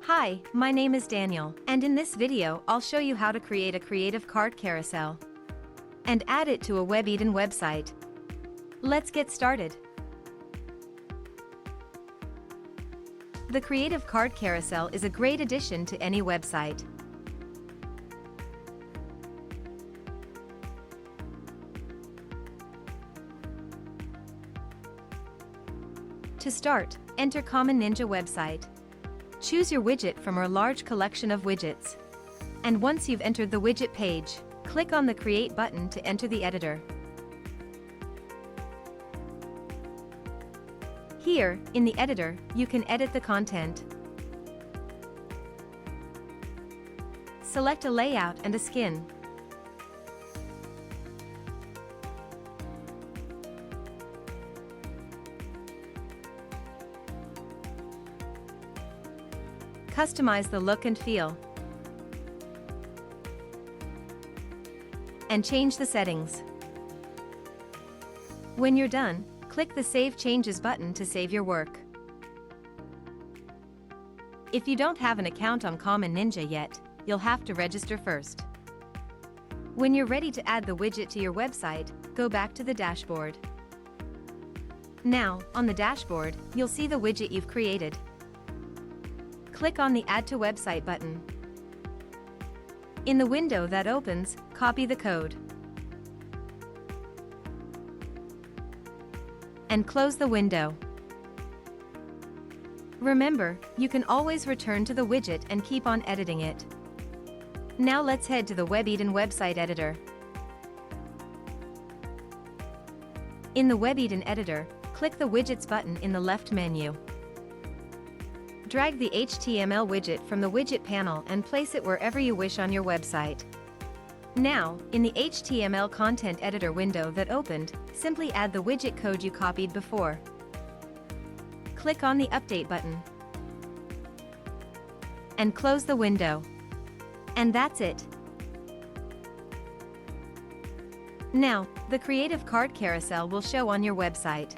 Hi, my name is Daniel, and in this video I'll show you how to create a Creative Card Carousel and add it to a WebEden website. Let's get started. The Creative Card Carousel is a great addition to any website. To start, enter Common Ninja website. Choose your widget from our large collection of widgets. And once you've entered the widget page, click on the Create button to enter the editor. Here, in the editor, you can edit the content. Select a layout and a skin. Customize the look and feel. And change the settings. When you're done, click the Save Changes button to save your work. If you don't have an account on Common Ninja yet, you'll have to register first. When you're ready to add the widget to your website, go back to the dashboard. Now, on the dashboard, you'll see the widget you've created. Click on the Add to Website button. In the window that opens, copy the code and close the window. Remember, you can always return to the widget and keep on editing it. Now let's head to the WebEden website editor. In the WebEden editor, click the Widgets button in the left menu. Drag the HTML widget from the widget panel and place it wherever you wish on your website. Now, in the HTML content editor window that opened, simply add the widget code you copied before. Click on the Update button and close the window. And that's it. Now, the Creative Card Carousel will show on your website.